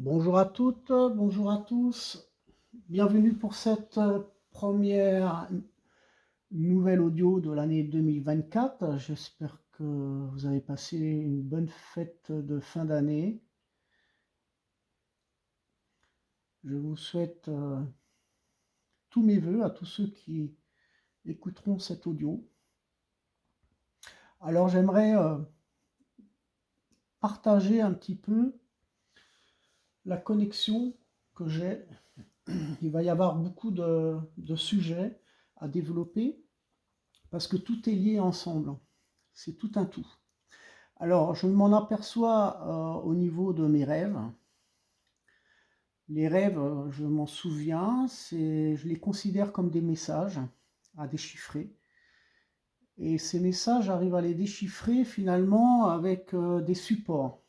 Bonjour à toutes, bonjour à tous. Bienvenue pour cette première nouvelle audio de l'année 2024. J'espère que vous avez passé une bonne fête de fin d'année. Je vous souhaite tous mes voeux à tous ceux qui écouteront cet audio. Alors j'aimerais partager un petit peu la connexion que j'ai. Il va y avoir beaucoup de sujets à développer parce que tout est lié ensemble. C'est tout un tout. Alors, je m'en aperçois au niveau de mes rêves. Les rêves, je m'en souviens, je les considère comme des messages à déchiffrer. Et ces messages, j'arrive à les déchiffrer finalement avec des supports.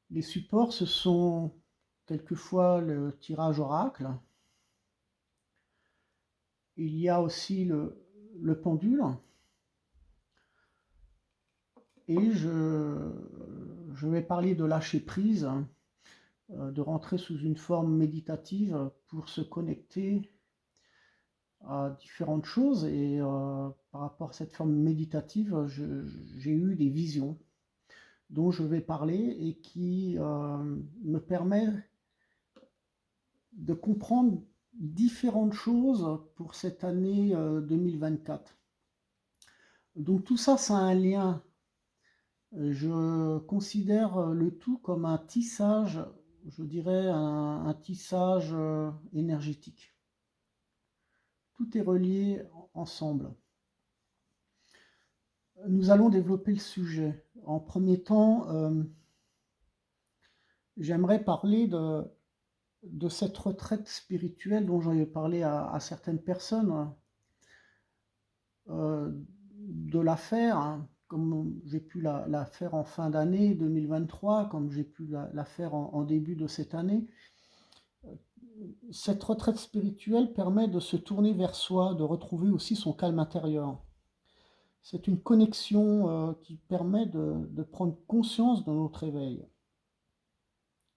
Les supports, ce sont quelquefois le tirage oracle. Il y a aussi le pendule. Et je vais parler de lâcher prise, de rentrer sous une forme méditative pour se connecter à différentes choses. Et par rapport à cette forme méditative, j'ai eu des visions dont je vais parler et qui me permettent de comprendre différentes choses pour cette année 2024. Donc tout ça, ça a un lien. Je considère le tout comme un tissage, je dirais un tissage énergétique. Tout est relié ensemble. Nous allons développer le sujet. En premier temps, j'aimerais parler de cette retraite spirituelle dont j'avais parlé à certaines personnes, de la faire, hein, comme j'ai pu la faire en fin d'année 2023, comme j'ai pu la faire en début de cette année. Cette retraite spirituelle permet de se tourner vers soi, de retrouver aussi son calme intérieur. C'est une connexion qui permet de prendre conscience de notre éveil.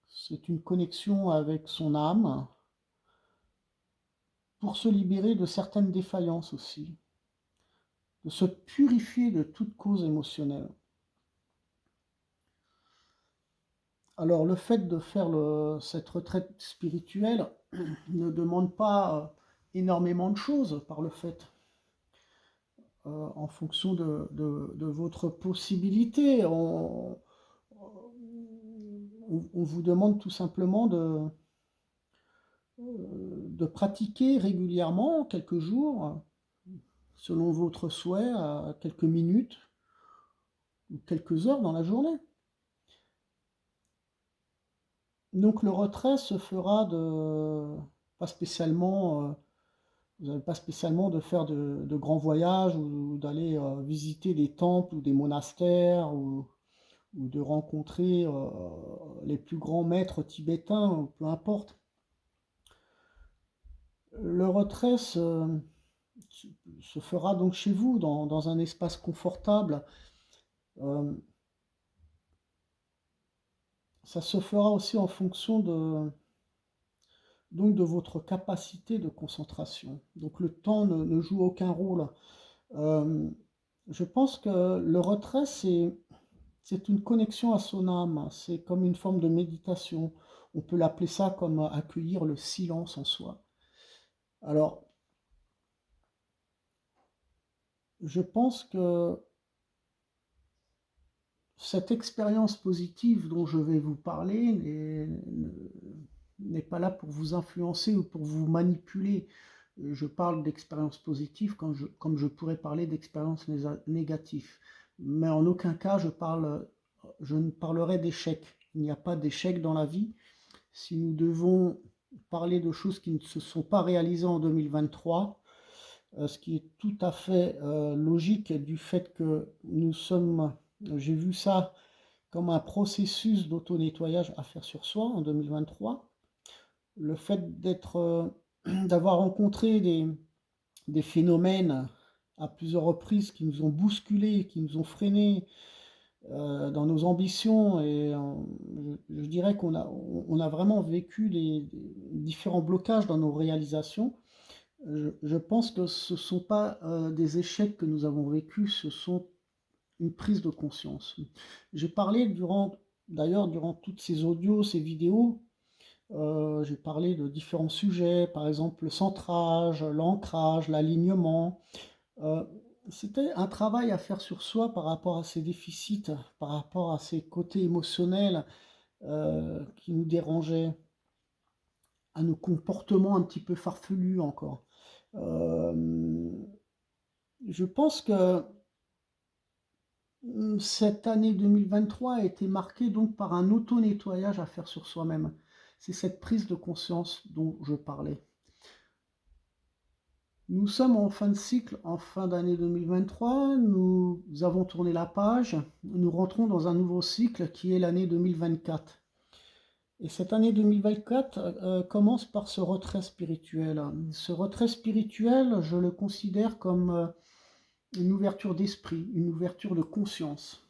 C'est une connexion avec son âme pour se libérer de certaines défaillances aussi, de se purifier de toute cause émotionnelle. Alors le fait de faire cette retraite spirituelle ne demande pas énormément de choses par le fait. En fonction de votre possibilité. On vous demande tout simplement de pratiquer régulièrement, quelques jours, selon votre souhait, à quelques minutes ou quelques heures dans la journée. Donc le retrait se fera pas spécialement, vous n'avez pas spécialement de faire de grands voyages ou d'aller visiter des temples ou des monastères ou de rencontrer les plus grands maîtres tibétains, peu importe. Le retrait se fera donc chez vous, dans un espace confortable. Euh, Ça se fera aussi en fonction donc de votre capacité de concentration. Donc le temps ne joue aucun rôle. Euh, je pense que le retrait, c'est une connexion à son âme, c'est comme une forme de méditation. On peut l'appeler ça comme accueillir le silence en soi. Alors, je pense que cette expérience positive dont je vais vous parler n'est pas là pour vous influencer ou pour vous manipuler. Je parle d'expérience positive comme je pourrais parler d'expérience négative. Mais en aucun cas je ne parlerai d'échec. Il n'y a pas d'échec dans la vie. Si nous devons parler de choses qui ne se sont pas réalisées en 2023, ce qui est tout à fait logique du fait que j'ai vu ça comme un processus d'auto-nettoyage à faire sur soi en 2023. Le fait d'avoir rencontré des phénomènes à plusieurs reprises qui nous ont bousculés, qui nous ont freinés, dans nos ambitions et je dirais on a vraiment vécu différents blocages dans nos réalisations. Je pense que ce ne sont pas des échecs que nous avons vécus, ce sont une prise de conscience. J'ai parlé d'ailleurs, durant toutes ces audios, ces vidéos, j'ai parlé de différents sujets, par exemple le centrage, l'ancrage, l'alignement. Euh, C'était un travail à faire sur soi par rapport à ces déficits, par rapport à ces côtés émotionnels qui nous dérangeaient, à nos comportements un petit peu farfelus encore. Euh, je pense que cette année 2023 a été marquée donc par un auto-nettoyage à faire sur soi-même. C'est cette prise de conscience dont je parlais. Nous sommes en fin de cycle, en fin d'année 2023, nous avons tourné la page, nous rentrons dans un nouveau cycle qui est l'année 2024. Et cette année 2024 commence par ce retrait spirituel. Ce retrait spirituel, je le considère comme une ouverture d'esprit, une ouverture de conscience.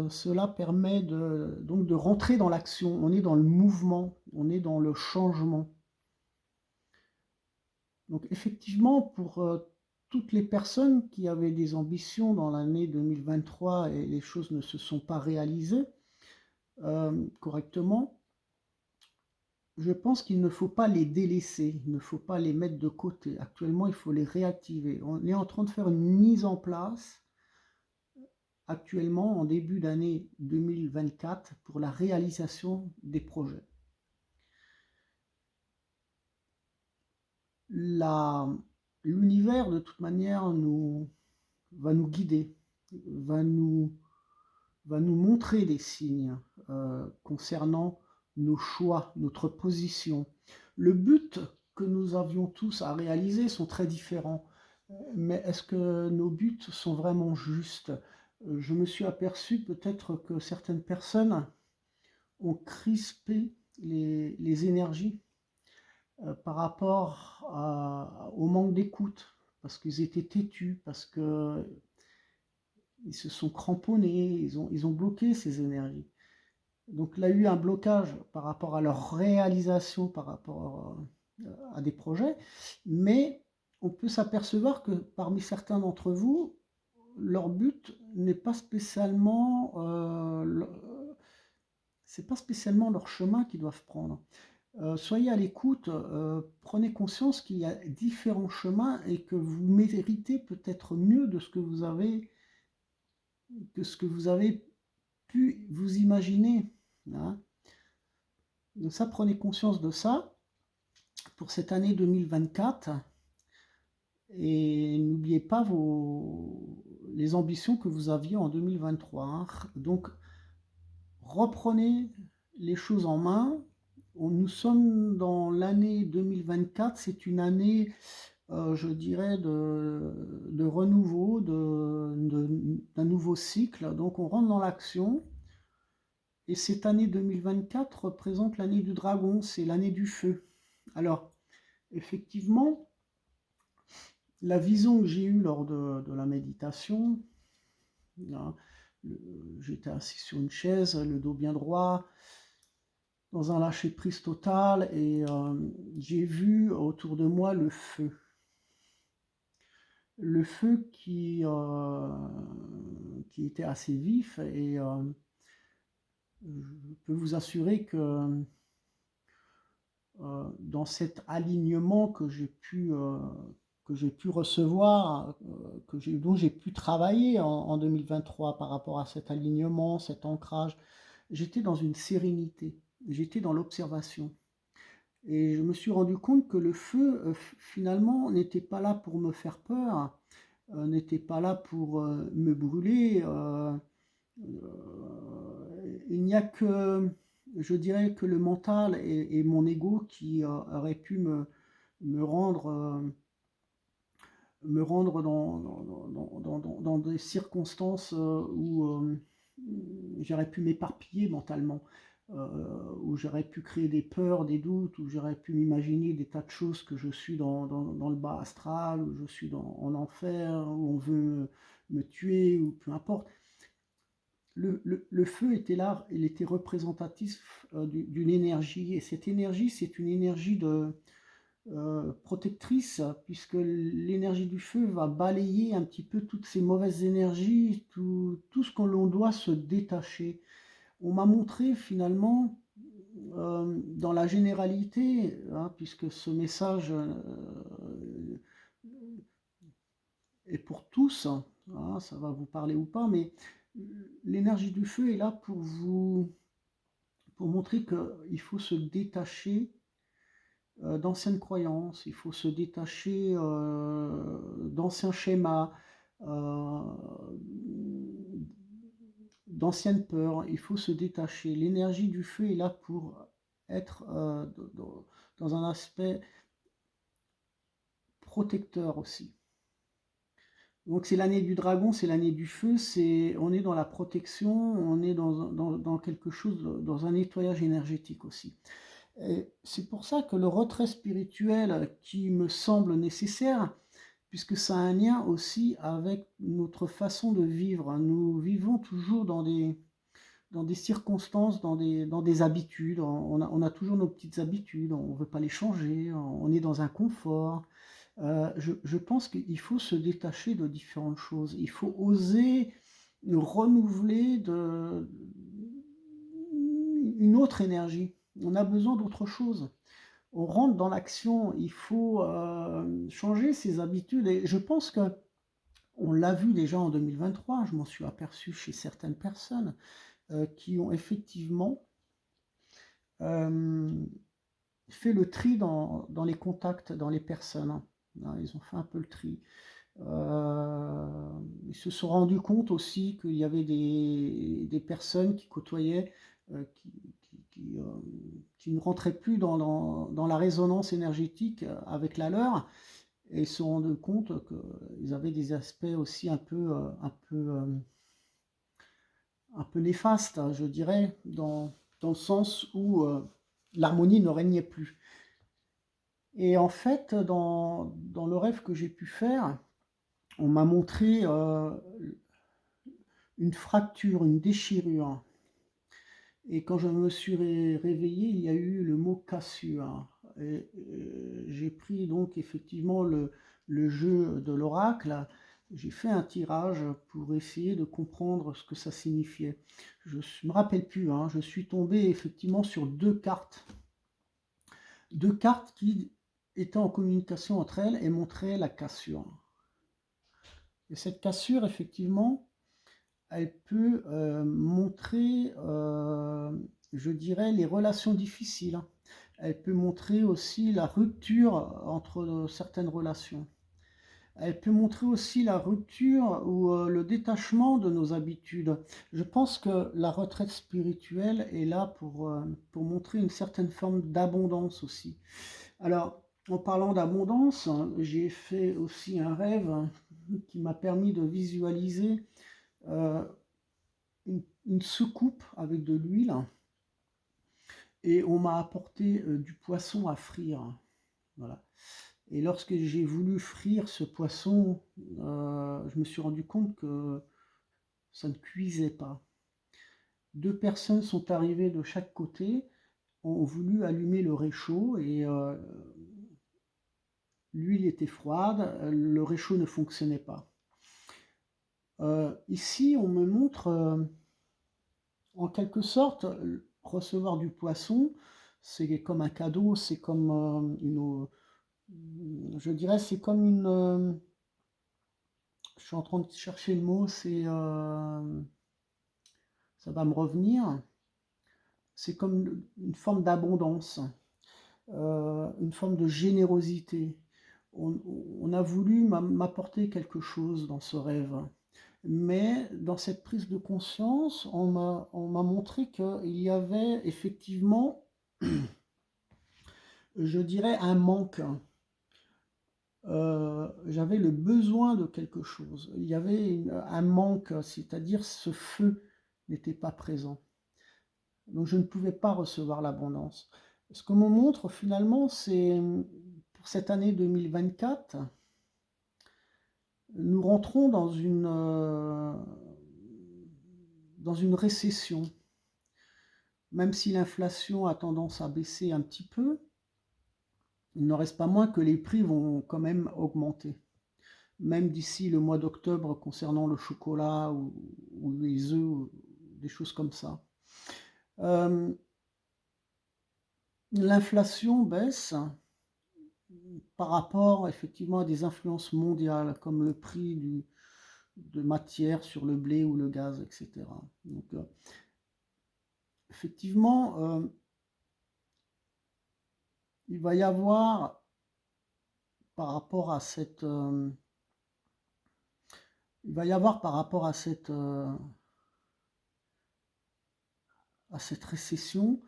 Cela permet donc de rentrer dans l'action, on est dans le mouvement, on est dans le changement. Donc effectivement, pour toutes les personnes qui avaient des ambitions dans l'année 2023 et les choses ne se sont pas réalisées correctement, je pense qu'il ne faut pas les délaisser, il ne faut pas les mettre de côté. Actuellement, il faut les réactiver. On est en train de faire une mise en place actuellement en début d'année 2024 pour la réalisation des projets. L'univers, de toute manière, va nous guider, va nous, va nous montrer des signes concernant nos choix, notre position. Le but que nous avions tous à réaliser sont très différents, mais est-ce que nos buts sont vraiment justes? Je me suis aperçu peut-être que certaines personnes ont crispé les énergies par rapport au manque d'écoute, parce qu'ils étaient têtus, parce qu'ils se sont cramponnés, ils ont bloqué ces énergies. Donc il y a eu un blocage par rapport à leur réalisation, par rapport à des projets, mais on peut s'apercevoir que parmi certains d'entre vous, leur but n'est pas spécialement, c'est pas spécialement leur chemin qu'ils doivent prendre. Soyez à l'écoute, prenez conscience qu'il y a différents chemins et que vous méritez peut-être mieux de ce que vous avez, que ce que vous avez pu vous imaginer. Hein. Donc ça, prenez conscience de ça pour cette année 2024 et n'oubliez pas les ambitions que vous aviez en 2023. Hein. Donc reprenez les choses en main. Nous sommes dans l'année 2024, c'est une année, je dirais, de renouveau, d'un nouveau cycle. Donc on rentre dans l'action. Et cette année 2024 représente l'année du dragon, c'est l'année du feu. Alors, effectivement, la vision que j'ai eue lors de la méditation, hein, j'étais assis sur une chaise, le dos bien droit, dans un lâcher-prise total, et j'ai vu autour de moi le feu. Le feu qui était assez vif, et je peux vous assurer que dans cet alignement que j'ai pu recevoir, dont j'ai pu travailler en 2023 par rapport à cet alignement, cet ancrage, j'étais dans une sérénité, j'étais dans l'observation. Et je me suis rendu compte que le feu, finalement, n'était pas là pour me faire peur, n'était pas là pour me brûler. Il n'y a que, je dirais, que le mental et mon ego qui auraient pu me rendre, dans des circonstances où j'aurais pu m'éparpiller mentalement, où j'aurais pu créer des peurs, des doutes, où j'aurais pu m'imaginer des tas de choses, que je suis dans le bas astral, où je suis en enfer, où on veut me tuer, ou peu importe. le feu était là, il était représentatif d'une énergie, et cette énergie, c'est une énergie protectrice, puisque l'énergie du feu va balayer un petit peu toutes ces mauvaises énergies, tout ce que l'on doit se détacher. On m'a montré finalement, dans la généralité, hein, puisque ce message est pour tous, hein, ça va vous parler ou pas, mais l'énergie du feu est là pour montrer qu'il faut se détacher d'anciennes croyances, il faut se détacher d'anciens schémas, euh, d'anciennes peurs, il faut se détacher. L'énergie du feu est là pour être dans un aspect protecteur aussi. Donc c'est l'année du dragon, c'est l'année du feu, on est dans la protection, on est dans quelque chose, dans un nettoyage énergétique aussi. C'est pour ça que le retrait spirituel qui me semble nécessaire, puisque ça a un lien aussi avec notre façon de vivre. Nous vivons toujours dans des circonstances, dans des habitudes. On a toujours nos petites habitudes, on ne veut pas les changer, on est dans un confort. Je pense qu'il faut se détacher de différentes choses. Il faut oser renouveler une autre énergie. On a besoin d'autre chose. On rentre dans l'action, il faut changer ses habitudes. Et je pense que on l'a vu déjà en 2023, je m'en suis aperçu chez certaines personnes qui ont effectivement euh, fait le tri dans les contacts, dans les personnes. Ils ont fait un peu le tri. Ils se sont rendus compte aussi qu'il y avait des personnes qui côtoyaient, qui ne rentraient plus dans la résonance énergétique avec la leur, et ils se sont rendus compte qu'ils avaient des aspects aussi un peu néfastes, je dirais, dans le sens où l'harmonie ne régnait plus. Et en fait, dans le rêve que j'ai pu faire, on m'a montré une fracture, une déchirure. Et quand je me suis réveillé, il y a eu le mot cassure. Et j'ai pris donc effectivement le jeu de l'oracle. J'ai fait un tirage pour essayer de comprendre ce que ça signifiait. Je ne me rappelle plus, hein, je suis tombé effectivement sur deux cartes. Deux cartes qui étaient en communication entre elles et montraient la cassure. Et cette cassure, effectivement, elle peut montrer, je dirais, les relations difficiles. Elle peut montrer aussi la rupture entre certaines relations. Elle peut montrer aussi la rupture ou le détachement de nos habitudes. Je pense que la retraite spirituelle est là pour montrer une certaine forme d'abondance aussi. Alors, en parlant d'abondance, j'ai fait aussi un rêve qui m'a permis de visualiser euh, une soucoupe avec de l'huile, et on m'a apporté du poisson à frire. Voilà. Et lorsque j'ai voulu frire ce poisson, je me suis rendu compte que ça ne cuisait pas. Deux personnes sont arrivées de chaque côté, ont voulu allumer le réchaud, et l'huile était froide, le réchaud ne fonctionnait pas. Ici, on me montre en quelque sorte recevoir du poisson, c'est comme un cadeau, c'est comme je dirais, c'est comme je suis en train de chercher le mot, ça va me revenir, c'est comme une forme d'abondance, une forme de générosité. On a voulu m'apporter quelque chose dans ce rêve. Mais dans cette prise de conscience, on m'a montré qu'il y avait effectivement, je dirais, un manque. J'avais le besoin de quelque chose. Il y avait un manque, c'est-à-dire ce feu n'était pas présent. Donc je ne pouvais pas recevoir l'abondance. Ce que me montre finalement, c'est pour cette année 2024, nous rentrons dans une récession. Même si l'inflation a tendance à baisser un petit peu, il n'en reste pas moins que les prix vont quand même augmenter. Même d'ici le mois d'octobre concernant le chocolat ou les œufs, ou des choses comme ça. Euh, L'inflation baisse par rapport effectivement à des influences mondiales comme le prix de matière sur le blé ou le gaz, etc. Donc, effectivement, il va y avoir par rapport à cette, il va y avoir par rapport à cette récession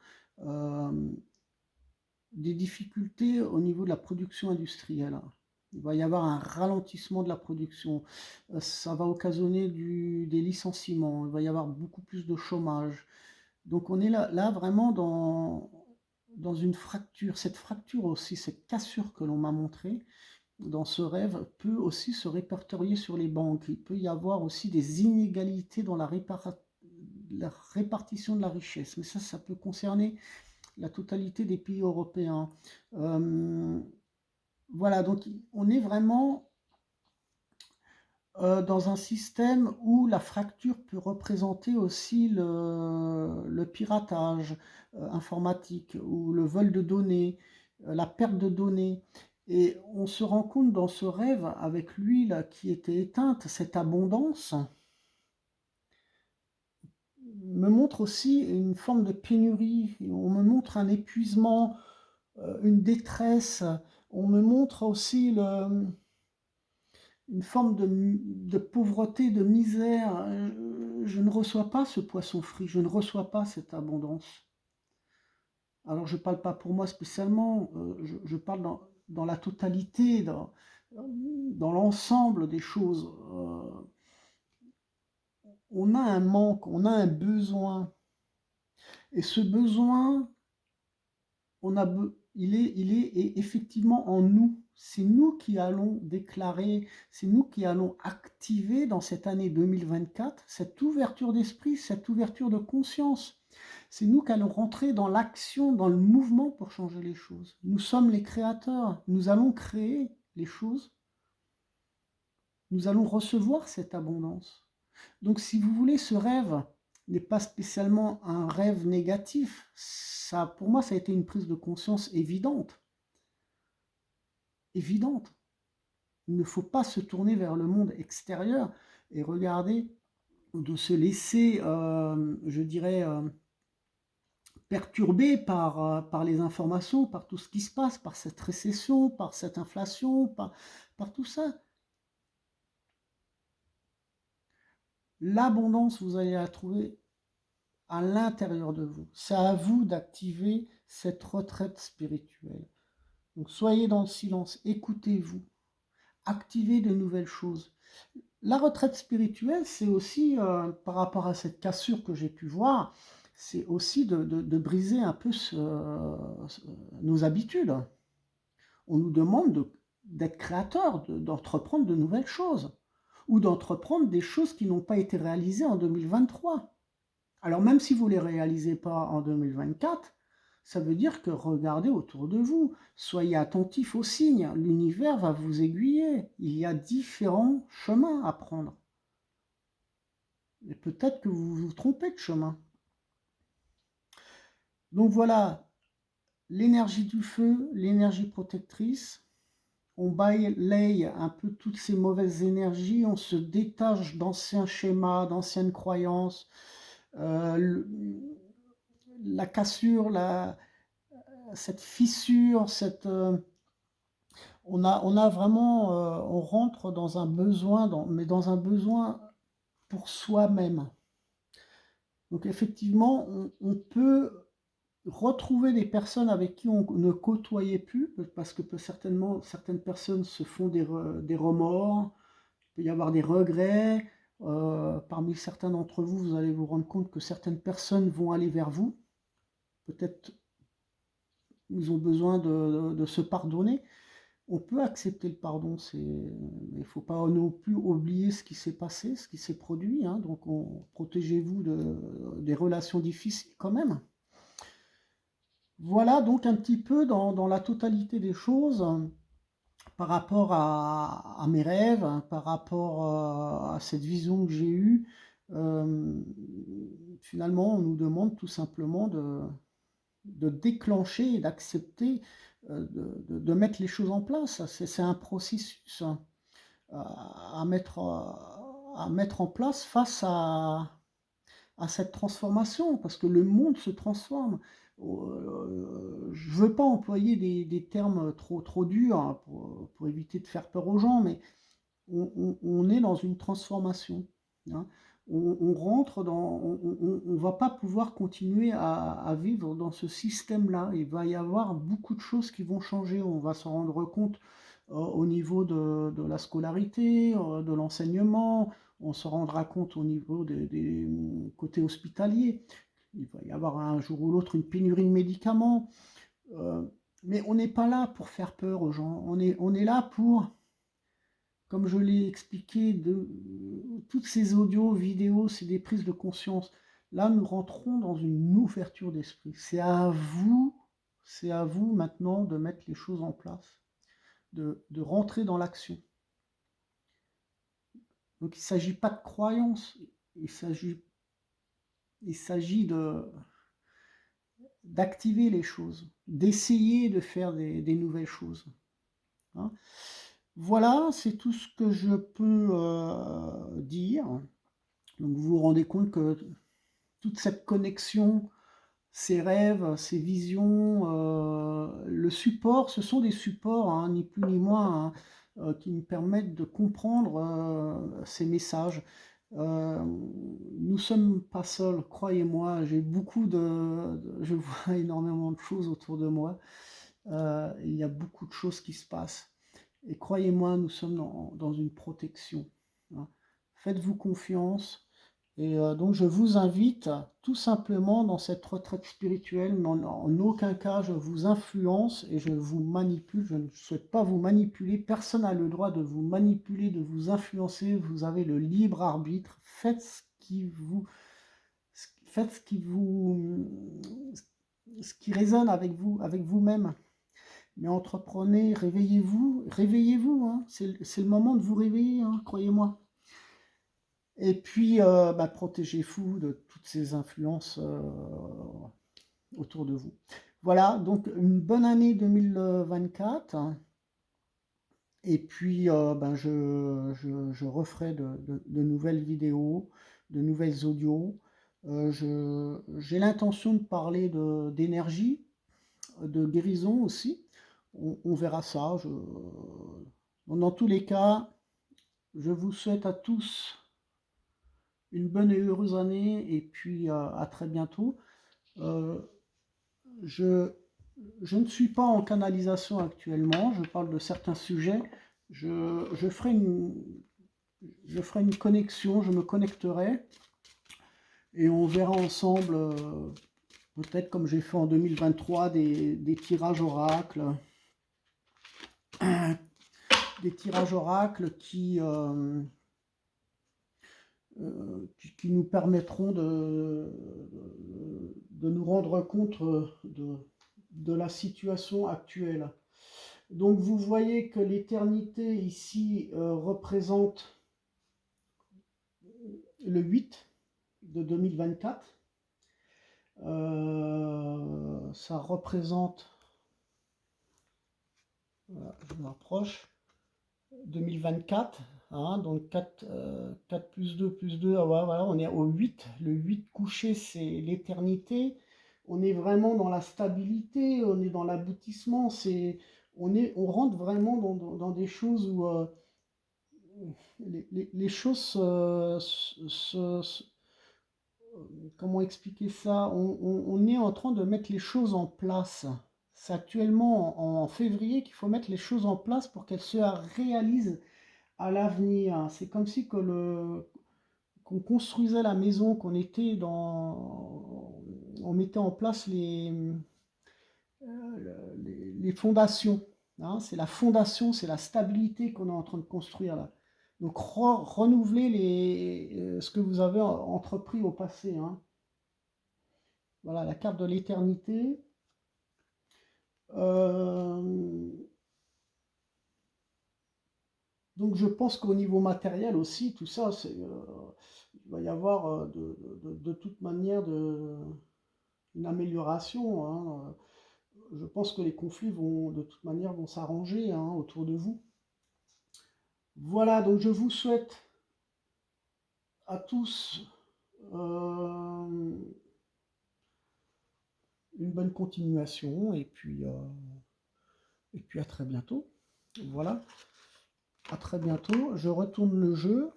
des difficultés au niveau de la production industrielle. Il va y avoir un ralentissement de la production. Ça va occasionner des licenciements. Il va y avoir beaucoup plus de chômage. Donc on est là vraiment dans une fracture. Cette fracture aussi, cette cassure que l'on m'a montrée dans ce rêve peut aussi se répertorier sur les banques. Il peut y avoir aussi des inégalités dans la répartition de la richesse. Mais ça peut concerner la totalité des pays européens. Voilà, donc on est vraiment dans un système où la fracture peut représenter aussi le piratage informatique ou le vol de données, la perte de données. Et on se rend compte dans ce rêve, avec l'huile qui était éteinte, cette abondance me montre aussi une forme de pénurie. On me montre un épuisement, une détresse. On me montre aussi une forme de pauvreté, de misère. Je ne reçois pas ce poisson frit, je ne reçois pas cette abondance. Alors je ne parle pas pour moi spécialement, je parle dans la totalité, dans l'ensemble des choses. On a un manque, on a un besoin. Et ce besoin, il est effectivement en nous. C'est nous qui allons déclarer, c'est nous qui allons activer dans cette année 2024 cette ouverture d'esprit, cette ouverture de conscience. C'est nous qui allons rentrer dans l'action, dans le mouvement pour changer les choses. Nous sommes les créateurs, nous allons créer les choses, nous allons recevoir cette abondance. Donc si vous voulez, ce rêve n'est pas spécialement un rêve négatif. Ça, pour moi, ça a été une prise de conscience évidente. Évidente. Il ne faut pas se tourner vers le monde extérieur et regarder, de se laisser, je dirais, perturber par les informations, par tout ce qui se passe, par cette récession, par cette inflation, par tout ça. L'abondance, vous allez la trouver à l'intérieur de vous. C'est à vous d'activer cette retraite spirituelle. Donc soyez dans le silence, écoutez-vous, activez de nouvelles choses. La retraite spirituelle, c'est aussi, par rapport à cette cassure que j'ai pu voir, c'est aussi de briser un peu nos habitudes. On nous demande d'être créateur, d'entreprendre de nouvelles choses, ou d'entreprendre des choses qui n'ont pas été réalisées en 2023. Alors même si vous ne les réalisez pas en 2024, ça veut dire que regardez autour de vous, soyez attentifs aux signes, l'univers va vous aiguiller, il y a différents chemins à prendre. Et peut-être que vous vous trompez de chemin. Donc voilà, l'énergie du feu, l'énergie protectrice, on balaye un peu toutes ces mauvaises énergies, on se détache d'anciens schémas, d'anciennes croyances, la cassure, cette fissure, on a vraiment, on rentre dans un besoin, mais dans un besoin pour soi-même. Donc effectivement, on peut retrouver des personnes avec qui on ne côtoyait plus, parce que certainement certaines personnes se font des remords, il peut y avoir des regrets. Parmi certains d'entre vous, vous allez vous rendre compte que certaines personnes vont aller vers vous. Peut-être ils ont besoin de se pardonner. On peut accepter le pardon, mais il ne faut pas non plus oublier ce qui s'est passé, ce qui s'est produit, hein. Donc protégez-vous des relations difficiles quand même. Voilà donc un petit peu dans la totalité des choses par rapport à mes rêves, hein, par rapport à cette vision que j'ai eue. Euh, Finalement, on nous demande tout simplement de déclencher et d'accepter, de mettre les choses en place. C'est un processus, hein, à mettre en place face à cette transformation, parce que le monde se transforme. Je ne veux pas employer des termes trop durs, hein, pour éviter de faire peur aux gens, mais on est dans une transformation, hein. On rentre on va pas pouvoir continuer à vivre dans ce système-là. Il va y avoir beaucoup de choses qui vont changer. On va s'en rendre compte au niveau de la scolarité, de l'enseignement. On se rendra compte au niveau des côtés hospitaliers. Il va y avoir un jour ou l'autre une pénurie de médicaments. Euh, mais on n'est pas là pour faire peur aux gens. On est là pour, comme je l'ai expliqué, toutes ces audios, vidéos, c'est des prises de conscience. Là, nous rentrons dans une ouverture d'esprit. C'est à vous maintenant de mettre les choses en place, de rentrer dans l'action. Donc il ne s'agit pas de croyance, il s'agit d'activer les choses, d'essayer de faire des nouvelles choses, hein. Voilà, c'est tout ce que je peux dire. Donc vous vous rendez compte que toute cette connexion, ces rêves, ces visions, le support, ce sont des supports, hein, ni plus ni moins, hein, qui me permettent de comprendre ces messages. Nous ne sommes pas seuls, croyez-moi, je vois énormément de choses autour de moi. Il y a beaucoup de choses qui se passent. Et croyez-moi, nous sommes dans une protection, hein. Faites-vous confiance. Et donc je vous invite tout simplement dans cette retraite spirituelle, mais en aucun cas je vous influence et je vous manipule, je ne souhaite pas vous manipuler, personne n'a le droit de vous manipuler, de vous influencer, vous avez le libre arbitre, faites ce qui résonne avec vous, avec vous-même. Mais entreprenez, réveillez-vous, hein. C'est le moment de vous réveiller, hein, croyez-moi. Et puis, protégez-vous de toutes ces influences autour de vous. Voilà, donc une bonne année 2024. Et puis, je referai de nouvelles vidéos, de nouvelles audios. J'ai l'intention de parler d'énergie, de guérison aussi. On verra ça. Dans tous les cas, je vous souhaite à tous une bonne et heureuse année et puis à très bientôt. Euh, je, je ne suis pas en canalisation actuellement, je parle de certains sujets. Je ferai une connexion, je me connecterai et on verra ensemble, peut-être comme j'ai fait en 2023, des tirages oracles. Des tirages oracles qui nous permettront de nous rendre compte de la situation actuelle. Donc vous voyez que l'éternité ici représente le 8 de 2024. Ça représente, voilà, je me rapproche, 2024, hein, donc 4 plus 2 plus 2, voilà, on est au 8. Le 8 couché, c'est l'éternité. On est vraiment dans la stabilité, on est dans l'aboutissement, on rentre vraiment dans des choses où les choses comment expliquer ça, on est en train de mettre les choses en place. C'est actuellement en février qu'il faut mettre les choses en place pour qu'elles se réalisent à l'avenir. C'est comme si qu'on construisait la maison, on mettait en place les fondations. hein, c'est la fondation, c'est la stabilité qu'on est en train de construire là. Donc renouveler ce que vous avez entrepris au passé, hein. Voilà, la carte de l'éternité. Euh, donc je pense qu'au niveau matériel aussi, tout ça, il va y avoir de toute manière une amélioration, hein. Je pense que les conflits vont de toute manière vont s'arranger, hein, autour de vous. Voilà, donc je vous souhaite à tous euh, une bonne continuation et puis à très bientôt. Voilà, à très bientôt. Je retourne le jeu.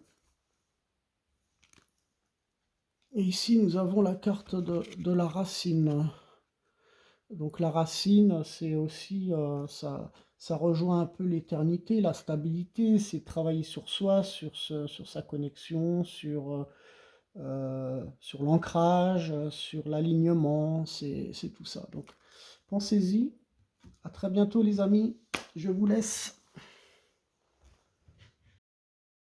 Et ici, nous avons la carte de la racine. Donc la racine, c'est aussi, ça rejoint un peu l'éternité, la stabilité, c'est travailler sur soi, sur sa connexion, sur l'ancrage, sur l'alignement, c'est tout ça. Donc pensez-y. À très bientôt les amis. Je vous laisse.